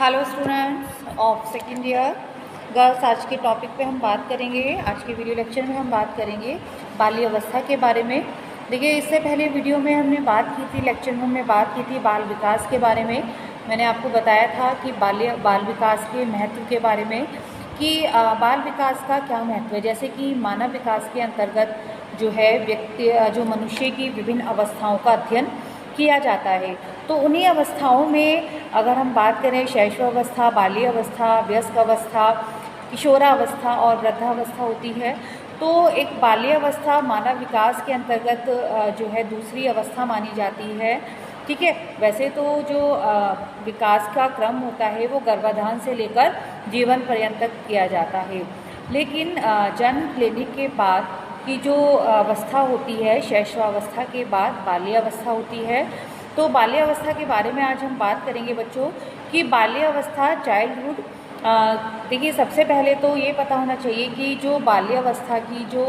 Hello students of second year girls, आज के topic पे हम बात करेंगे। आज के वीडियो लेक्चर में हम बात करेंगे बाल्य अवस्था के बारे में। देखिए, इससे पहले वीडियो में हमने बात की थी, लेक्चर में हमने बात की थी बाल विकास के बारे में। मैंने आपको बताया था कि बाल विकास के महत्व के बारे में, कि बाल विकास का क्या महत्व है। जैसे कि मानव विकास के अंतर्गत जो है जो मनुष्य की विभिन्न अवस्थाओं का अध्ययन किया जाता है। तो उन्हीं अवस्थाओं में अगर हम बात करें, शैशवावस्था, बाल्य अवस्था, वयस्क अवस्था, किशोरावस्था और वृद्धावस्था होती है। तो एक बाल्य अवस्था मानव विकास के अंतर्गत जो है दूसरी अवस्था मानी जाती है। ठीक है, वैसे तो जो विकास का क्रम होता है वो गर्भाधान से लेकर जीवन पर्यंत तक किया जाता है। लेकिन जन्म लेने के बाद की जो अवस्था होती है, शैशवावस्था के बाद बाल्य अवस्था होती है। तो बाल्य अवस्था के बारे में आज हम बात करेंगे बच्चों, कि बाल्य अवस्था, चाइल्डहुड। देखिए, सबसे पहले तो ये पता होना चाहिए कि जो बाल्य अवस्था की जो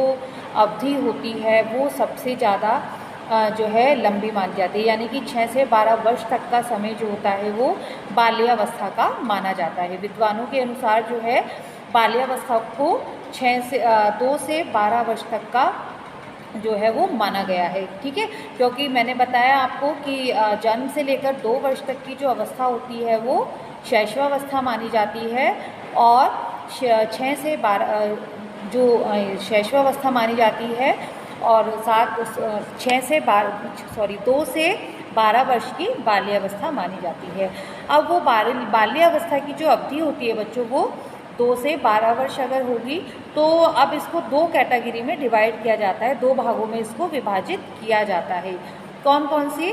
अवधि होती है वो सबसे ज़्यादा जो है लंबी मानी जाती है। यानी कि 6 से 12 वर्ष तक का समय जो होता है वो बाल्यावस्था का माना जाता है। विद्वानों के अनुसार जो है बाल्यावस्था को 2 से 12 वर्ष तक का जो है वो माना गया है। ठीक है, क्योंकि मैंने बताया आपको कि जन्म से लेकर 2 वर्ष तक की जो अवस्था होती है वो शैशवावस्था मानी जाती है, और 6 से 12 जो शैशवावस्था मानी जाती है, और 2 से 12 वर्ष की बाल्यावस्था मानी जाती है। अब वो बाल्यावस्था की जो अवधि होती है बच्चों, वो 2 से 12 वर्ष अगर होगी तो अब इसको 2 कैटेगरी में डिवाइड किया जाता है, 2 भागों में इसको विभाजित किया जाता है। कौन कौन सी?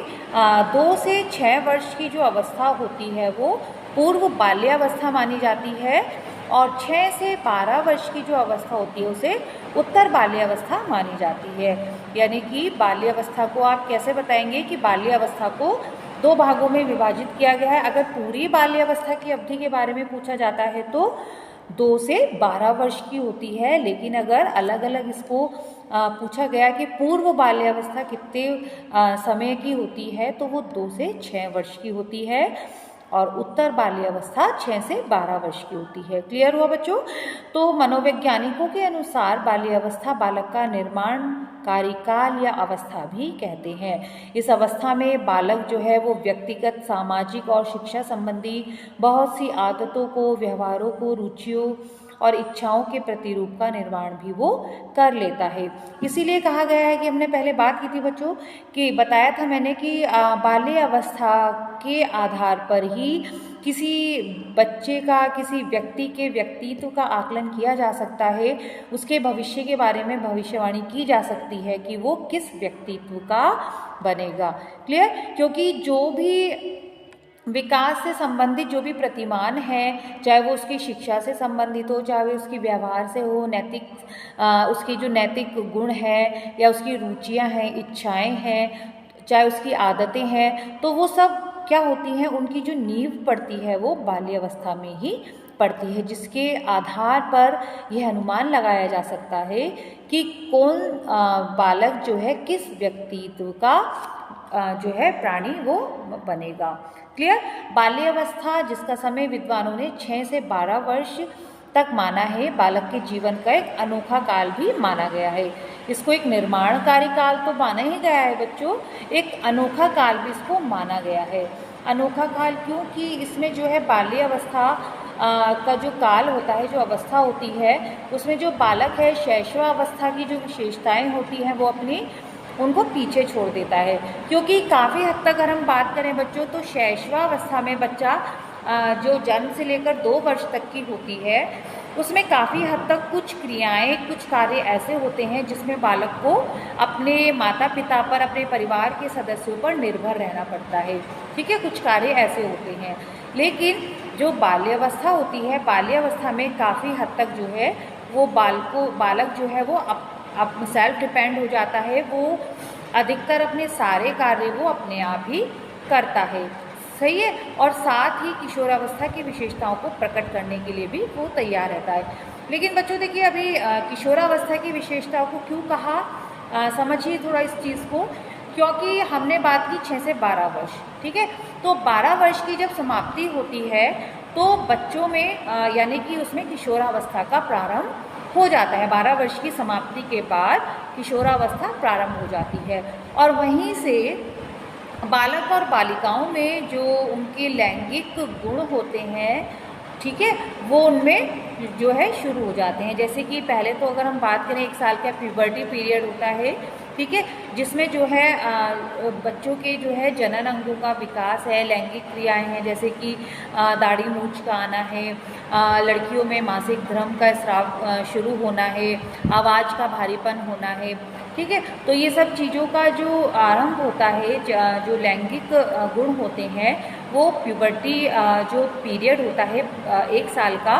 2 से 6 वर्ष की जो अवस्था होती है वो पूर्व बाल्यावस्था मानी जाती है, और 6 से 12 वर्ष की जो अवस्था होती है उसे उत्तर बाल्यावस्था मानी जाती है। यानी कि बाल्यावस्था को आप कैसे बताएंगे कि बाल्यावस्था को 2 भागों में विभाजित किया गया है। अगर पूरी बाल्यावस्था की अवधि के बारे में पूछा जाता है तो 2 से 12 वर्ष की होती है। लेकिन अगर अलग अलग इसको पूछा गया कि पूर्व बाल्यावस्था कितने समय की होती है, तो वो 2 से 6 वर्ष की होती है, और उत्तर बाल्यावस्था 6 से 12 वर्ष की होती है। क्लियर हुआ बच्चों? तो मनोवैज्ञानिकों के अनुसार बाल्यावस्था बालक का निर्माण कार्यकाल या अवस्था भी कहते हैं। इस अवस्था में बालक जो है वो व्यक्तिगत, सामाजिक और शिक्षा संबंधी बहुत सी आदतों को, व्यवहारों को, रुचियों और इच्छाओं के प्रतिरूप का निर्माण भी वो कर लेता है। इसीलिए कहा गया है कि हमने पहले बात की थी बच्चों, कि बताया था मैंने कि बाल्य अवस्था के आधार पर ही किसी बच्चे का, किसी व्यक्ति के व्यक्तित्व का आकलन किया जा सकता है। उसके भविष्य के बारे में भविष्यवाणी की जा सकती है कि वो किस व्यक्तित्व का बनेगा। क्लियर? क्योंकि जो भी विकास से संबंधित जो भी प्रतिमान है, चाहे वो उसकी शिक्षा से संबंधित हो, चाहे वो उसकी व्यवहार से हो, उसकी जो नैतिक गुण है, या उसकी रुचियां हैं, इच्छाएं हैं, चाहे उसकी आदतें हैं, तो वो सब क्या होती हैं, उनकी जो नींव पड़ती है वो बाल्यावस्था में ही पड़ती है, जिसके आधार पर यह अनुमान लगाया जा सकता है कि कौन बालक जो है किस व्यक्तित्व का जो है प्राणी वो बनेगा। क्लियर? बाल्यावस्था, जिसका समय विद्वानों ने 6 से 12 वर्ष तक माना है, बालक के जीवन का एक अनोखा काल भी माना गया है। इसको एक निर्माणकारी काल तो माना ही गया है बच्चों, एक अनोखा काल भी इसको माना गया है। अनोखा काल क्यों? कि इसमें जो है बाल्यावस्था का जो काल होता है, जो अवस्था होती है, उसमें जो बालक है शैशवावस्था की जो विशेषताएं होती हैं वो उनको पीछे छोड़ देता है। क्योंकि काफ़ी हद तक अगर हम बात करें बच्चों, तो शैशवावस्था में बच्चा जो जन्म से लेकर 2 वर्ष तक की होती है, उसमें काफ़ी हद तक कुछ क्रियाएं, कुछ कार्य ऐसे होते हैं जिसमें बालक को अपने माता पिता पर, अपने परिवार के सदस्यों पर निर्भर रहना पड़ता है। ठीक है, कुछ कार्य ऐसे होते हैं। लेकिन जो बाल्यावस्था होती है, बाल्यावस्था में काफ़ी हद तक जो है वो बालक जो है वो अब सेल्फ डिपेंड हो जाता है। वो अधिकतर अपने सारे कार्य वो अपने आप ही करता है। सही है? और साथ ही किशोरावस्था की विशेषताओं को प्रकट करने के लिए भी वो तैयार रहता है। लेकिन बच्चों देखिए, अभी किशोरावस्था की विशेषताओं को क्यों कहा, समझिए थोड़ा इस चीज़ को। क्योंकि हमने बात की 6 से 12 वर्ष, ठीक है। तो 12 वर्ष की जब समाप्ति होती है तो बच्चों में यानी कि उसमें किशोरावस्था का प्रारंभ हो जाता है। 12 वर्ष की समाप्ति के बाद किशोरावस्था प्रारंभ हो जाती है। और वहीं से बालक और बालिकाओं में जो उनके लैंगिक गुण होते हैं, ठीक है, वो उनमें जो है शुरू हो जाते हैं। जैसे कि पहले तो अगर हम बात करें 1 साल का प्यूबर्टी पीरियड होता है, ठीक है, जिसमें जो है बच्चों के जो है जनन अंगों का विकास है, लैंगिक क्रियाएं हैं, जैसे कि दाढ़ी मूंछ का आना है, लड़कियों में मासिक धर्म का स्राव शुरू होना है, आवाज़ का भारीपन होना है, ठीक है। तो ये सब चीज़ों का जो आरंभ होता है, जो लैंगिक गुण होते हैं, वो प्यूबर्टी जो पीरियड होता है 1 साल का,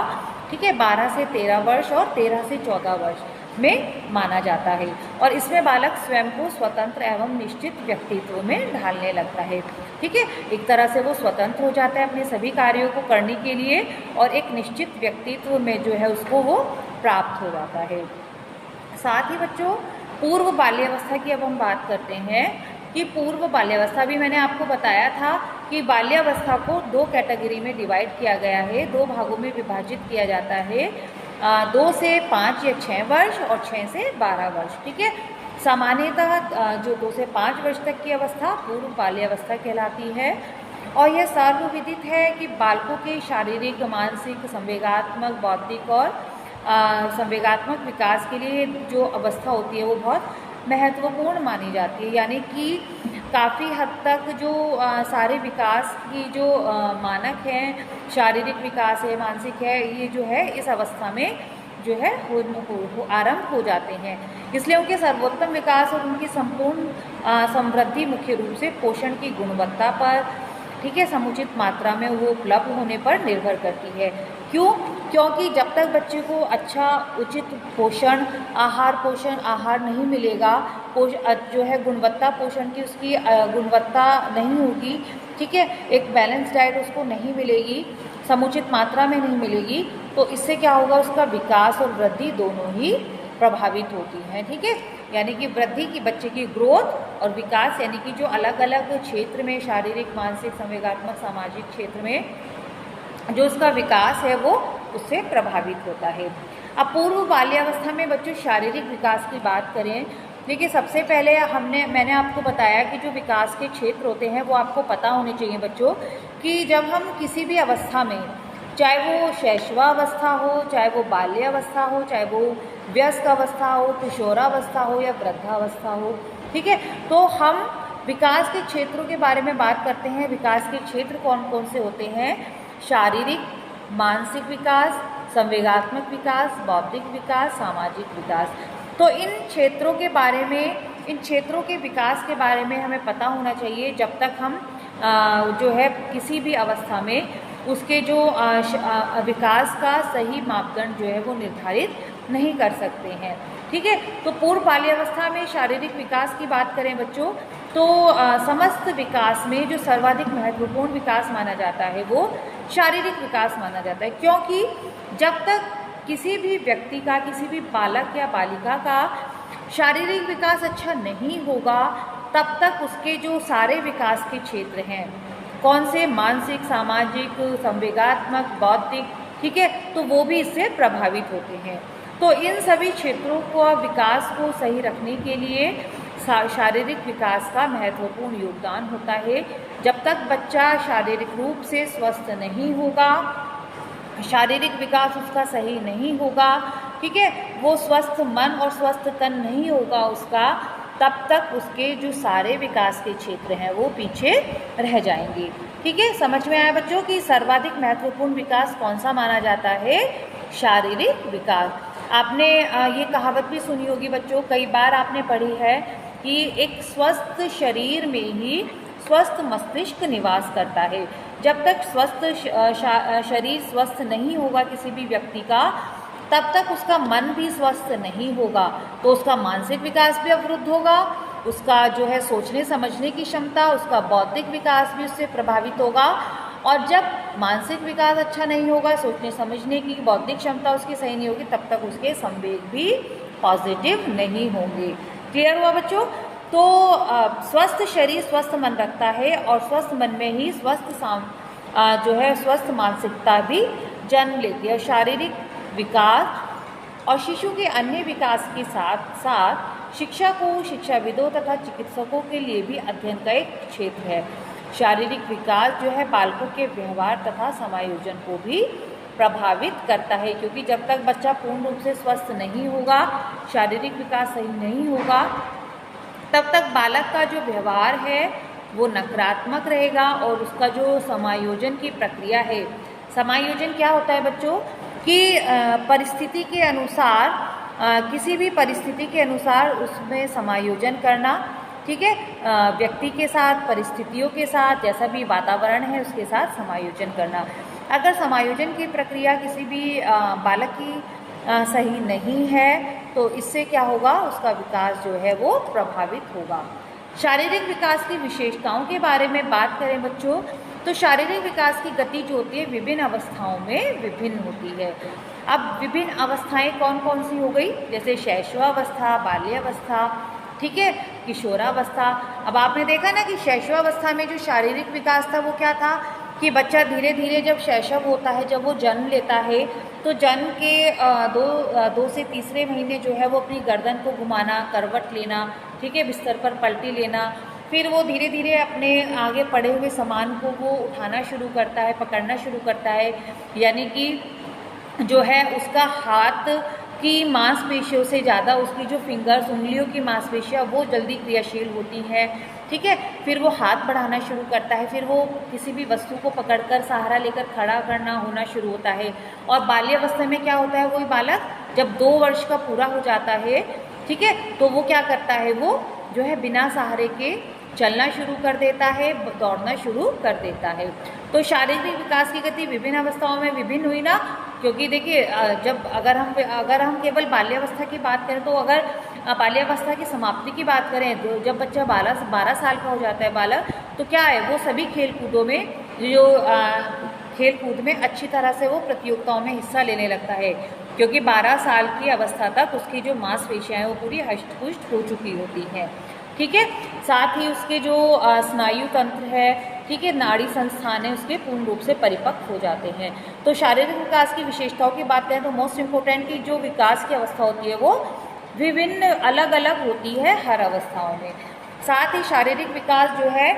ठीक है, 12 से 13 वर्ष और 13 से 14 वर्ष में माना जाता है। और इसमें बालक स्वयं को स्वतंत्र एवं निश्चित व्यक्तित्व में ढालने लगता है, ठीक है। एक तरह से वो स्वतंत्र हो जाता है अपने सभी कार्यों को करने के लिए, और एक निश्चित व्यक्तित्व में जो है उसको वो प्राप्त हो जाता है। साथ ही बच्चों, पूर्व बाल्यावस्था की अब हम बात करते हैं कि पूर्व बाल्यावस्था भी मैंने आपको बताया था कि बाल्यावस्था को 2 कैटेगरी में डिवाइड किया गया है, 2 भागों में विभाजित किया जाता है, 2 से 5 या 6 वर्ष और 6 से 12 वर्ष, ठीक है। सामान्यतः जो 2 से 5 वर्ष तक की अवस्था पूर्व बाल्यावस्था कहलाती है, और यह सर्वविदित है कि बालकों के शारीरिक, मानसिक, संवेगात्मक, बौद्धिक और संवेगात्मक विकास के लिए जो अवस्था होती है वो बहुत महत्वपूर्ण मानी जाती है। यानी कि काफ़ी हद तक जो सारे विकास की जो मानक हैं, शारीरिक विकास है, मानसिक है, ये जो है इस अवस्था में जो है आरंभ हो जाते हैं। इसलिए उनके सर्वोत्तम विकास और उनकी संपूर्ण समृद्धि मुख्य रूप से पोषण की गुणवत्ता पर, ठीक है, समुचित मात्रा में वो उपलब्ध होने पर निर्भर करती है। क्यों? क्योंकि जब तक बच्चे को अच्छा उचित पोषण आहार नहीं मिलेगा, जो है गुणवत्ता पोषण की उसकी गुणवत्ता नहीं होगी, ठीक है, एक बैलेंस डाइट उसको नहीं मिलेगी, समुचित मात्रा में नहीं मिलेगी, तो इससे क्या होगा, उसका विकास और वृद्धि दोनों ही प्रभावित होती हैं, ठीक है। यानी कि वृद्धि की, बच्चे की ग्रोथ और विकास, यानी कि जो अलग अलग क्षेत्र में शारीरिक, मानसिक, संवेगात्मक, सामाजिक क्षेत्र में जो उसका विकास है वो उससे प्रभावित होता है। अब पूर्व बाल्यावस्था में बच्चों शारीरिक विकास की बात करें, देखिए सबसे पहले मैंने आपको बताया कि जो विकास के क्षेत्र होते हैं वो आपको पता होने चाहिए बच्चों, कि जब हम किसी भी अवस्था में, चाहे वो शैशवावस्था हो, चाहे वो बाल्यावस्था हो, चाहे वो वयस्क अवस्था हो, किशोरावस्था हो या वृद्धावस्था हो, ठीक है, तो हम विकास के क्षेत्रों के बारे में बात करते हैं। विकास के क्षेत्र कौन कौन से होते हैं? शारीरिक, मानसिक विकास, संवेगात्मक विकास, बौद्धिक विकास, सामाजिक विकास। तो इन क्षेत्रों के बारे में, इन क्षेत्रों के विकास के बारे में हमें पता होना चाहिए, जब तक हम जो है किसी भी अवस्था में उसके जो विकास का सही मापदंड जो है वो निर्धारित नहीं कर सकते हैं, ठीक है। तो पूर्व बाल्यावस्था में शारीरिक विकास की बात करें बच्चों, तो समस्त विकास में जो सर्वाधिक महत्वपूर्ण विकास माना जाता है वो शारीरिक विकास माना जाता है, क्योंकि जब तक किसी भी व्यक्ति का, किसी भी बालक या बालिका का शारीरिक विकास अच्छा नहीं होगा, तब तक उसके जो सारे विकास के क्षेत्र हैं, कौन से, मानसिक, सामाजिक, संवेगात्मक, बौद्धिक, ठीक है, तो वो भी इससे प्रभावित होते हैं। तो इन सभी क्षेत्रों को, विकास को सही रखने के लिए शारीरिक विकास का महत्वपूर्ण योगदान होता है। जब तक बच्चा शारीरिक रूप से स्वस्थ नहीं होगा, शारीरिक विकास उसका सही नहीं होगा, ठीक है, वो स्वस्थ मन और स्वस्थ तन नहीं होगा उसका, तब तक उसके जो सारे विकास के क्षेत्र हैं वो पीछे रह जाएंगे, ठीक है। समझ में आया बच्चों कि सर्वाधिक महत्वपूर्ण विकास कौन सा माना जाता है? शारीरिक विकास। आपने ये कहावत भी सुनी होगी बच्चों, कई बार आपने पढ़ी है कि एक स्वस्थ शरीर में ही स्वस्थ मस्तिष्क निवास करता है। जब तक स्वस्थ शरीर स्वस्थ नहीं होगा किसी भी व्यक्ति का, तब तक उसका मन भी स्वस्थ नहीं होगा, तो उसका मानसिक विकास भी अवरुद्ध होगा, उसका जो है सोचने समझने की क्षमता, उसका बौद्धिक विकास भी उससे प्रभावित होगा। और जब मानसिक विकास अच्छा नहीं होगा, सोचने समझने की बौद्धिक क्षमता उसकी सही नहीं होगी, तब तक उसके संवेग भी पॉजिटिव नहीं होंगे। क्लियर हुआ बच्चों? तो स्वस्थ शरीर स्वस्थ मन रखता है, और स्वस्थ मन में ही स्वस्थ जो है स्वस्थ मानसिकता भी जन्म लेती है। शारीरिक विकास और शिशु के अन्य विकास के साथ साथ शिक्षा को शिक्षाविदों तथा चिकित्सकों के लिए भी अध्ययन का एक क्षेत्र है। शारीरिक विकास जो है बालकों के व्यवहार तथा समायोजन को भी प्रभावित करता है, क्योंकि जब तक बच्चा पूर्ण रूप से स्वस्थ नहीं होगा, शारीरिक विकास सही नहीं होगा, तब तक बालक का जो व्यवहार है वो नकारात्मक रहेगा और उसका जो समायोजन की प्रक्रिया है, समायोजन क्या होता है बच्चों कि परिस्थिति के अनुसार, किसी भी परिस्थिति के अनुसार उसमें समायोजन करना, ठीक है, व्यक्ति के साथ, परिस्थितियों के साथ, जैसा भी वातावरण है उसके साथ समायोजन करना। अगर समायोजन की प्रक्रिया किसी भी बालक की सही नहीं है तो इससे क्या होगा, उसका विकास जो है वो प्रभावित होगा। शारीरिक विकास की विशेषताओं के बारे में बात करें बच्चों, तो शारीरिक विकास की गति जो होती है विभिन्न अवस्थाओं में विभिन्न होती है। अब विभिन्न अवस्थाएं कौन कौन सी हो गई, जैसे शैशवावस्था, बाल्यावस्था, ठीक है, किशोरावस्था। अब आपने देखा ना कि शैशवावस्था में जो शारीरिक विकास था वो क्या था कि बच्चा धीरे धीरे जब शैशव होता है, जब वो जन्म लेता है, तो जन्म के दो से तीसरे महीने जो है वो अपनी गर्दन को घुमाना, करवट लेना, ठीक है, बिस्तर पर पलटी लेना, फिर वो धीरे धीरे अपने आगे पड़े हुए सामान को वो उठाना शुरू करता है, पकड़ना शुरू करता है, यानी कि जो है उसका हाथ की मांसपेशियों से ज़्यादा उसकी जो फिंगर्स, उंगलियों की मांसपेशियाँ वो जल्दी क्रियाशील होती हैं, ठीक है। फिर वो हाथ बढ़ाना शुरू करता है, फिर वो किसी भी वस्तु को पकड़कर सहारा लेकर खड़ा करना होना शुरू होता है। और बाल्यावस्था में क्या होता है, वही बालक जब 2 वर्ष का पूरा हो जाता है, ठीक है, तो वो क्या करता है, वो जो है बिना सहारे के चलना शुरू कर देता है, दौड़ना शुरू कर देता है। तो शारीरिक विकास की गति विभिन्न अवस्थाओं में विभिन्न हुई ना, क्योंकि देखिए जब अगर हम केवल बाल्यावस्था की बात करें, तो अगर बाल्यावस्था की समाप्ति की बात करें, तो जब बच्चा 12 साल का हो जाता है बालक, तो क्या है, वो सभी खेल कूदों में जो खेल कूद में अच्छी तरह से वो प्रतियोगिताओं में हिस्सा लेने लगता है, क्योंकि 12 साल की अवस्था तक उसकी जो मांसपेशियाँ हैं वो पूरी हष्ट-पुष्ट हो चुकी होती हैं, ठीक है। साथ ही उसके जो स्नायु तंत्र है, ठीक है, नाड़ी संस्थान है, उसके पूर्ण रूप से परिपक्व हो जाते हैं। तो शारीरिक विकास की विशेषताओं की बात करें तो मोस्ट इम्पोर्टेंट की जो विकास की अवस्था होती है वो विभिन्न अलग अलग होती है हर अवस्थाओं में। साथ ही शारीरिक विकास जो है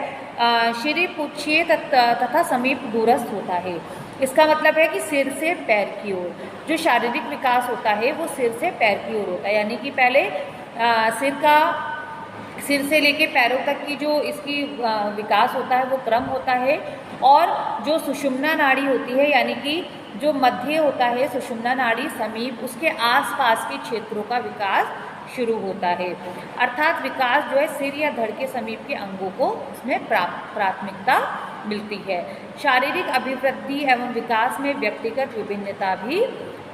शिरीपुच्छीय तथा समीप दूरस्थ होता है। इसका मतलब है कि सिर से पैर की ओर जो शारीरिक विकास होता है वो सिर से पैर की ओर होता है, यानी कि पहले सिर से लेके पैरों तक की जो इसकी विकास होता है वो क्रम होता है, और जो सुषुम्ना नाड़ी होती है, यानी कि जो मध्य होता है सुषुम्ना नाड़ी समीप, उसके आसपास के क्षेत्रों का विकास शुरू होता है। अर्थात विकास जो है सिर या धड़ के समीप के अंगों को इसमें प्राथमिकता मिलती है। शारीरिक अभिवृद्धि एवं विकास में व्यक्तिगत विभिन्नता भी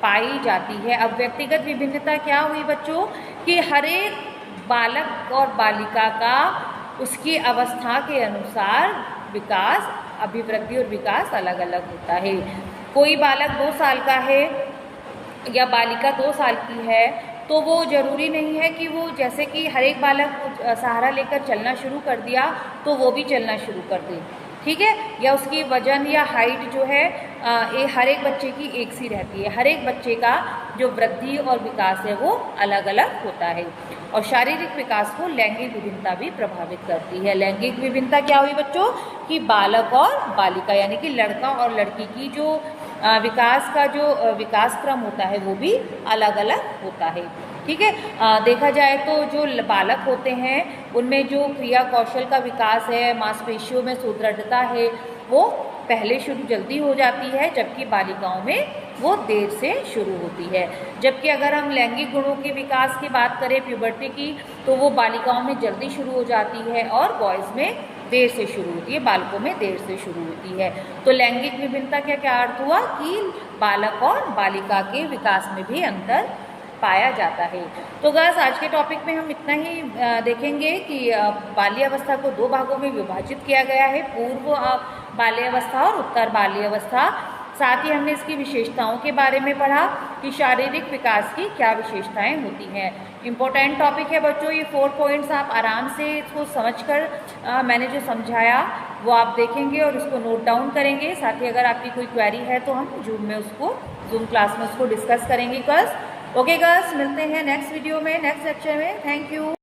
पाई जाती है। अब व्यक्तिगत विभिन्नता क्या हुई बच्चों कि हर एक बालक और बालिका का उसकी अवस्था के अनुसार विकास, अभिवृद्धि और विकास अलग अलग होता है। कोई बालक 2 साल का है या बालिका 2 साल की है, तो वो ज़रूरी नहीं है कि वो जैसे कि हर एक बालक सहारा लेकर चलना शुरू कर दिया तो वो भी चलना शुरू कर दे, ठीक है, या उसकी वजन या हाइट जो है हर एक बच्चे की एक सी रहती है। हर एक बच्चे का जो वृद्धि और विकास है वो अलग अलग होता है। और शारीरिक विकास को लैंगिक विभिन्नता भी प्रभावित करती है। लैंगिक विभिन्नता क्या हुई बच्चों कि बालक और बालिका यानी कि लड़का और लड़की की जो विकास का जो विकास क्रम होता है वो भी अलग अलग होता है, ठीक है। देखा जाए तो जो बालक होते हैं उनमें जो क्रिया कौशल का विकास है, मांसपेशियों में सुदृढ़ता है, वो पहले शुरू जल्दी हो जाती है, जबकि बालिकाओं में वो देर से शुरू होती है। जबकि अगर हम लैंगिक गुणों के विकास की बात करें, प्यूबर्टी की, तो वो बालिकाओं में जल्दी शुरू हो जाती है और बॉयज़ में देर से शुरू होती है, बालकों में देर से शुरू होती है। तो लैंगिक विभिन्नता का क्या अर्थ हुआ कि बालक और बालिका के विकास में भी अंतर पाया जाता है। तो गाइस आज के टॉपिक में हम इतना ही देखेंगे कि बाल्यावस्था को 2 भागों में विभाजित किया गया है, पूर्व बाल्यावस्था और उत्तर बाल्यावस्था। साथ ही हमने इसकी विशेषताओं के बारे में पढ़ा कि शारीरिक विकास की क्या विशेषताएं होती हैं। इम्पोर्टेंट टॉपिक है बच्चों, ये 4 पॉइंट्स आप आराम से इसको समझकर मैंने जो समझाया वो आप देखेंगे और उसको नोट डाउन करेंगे। साथ ही अगर आपकी कोई क्वेरी है तो हम जूम क्लास में उसको डिस्कस करेंगे गर्ल्स। ओके गर्ल्स, मिलते हैं नेक्स्ट वीडियो में, नेक्स्ट लेक्चर में। Thank you.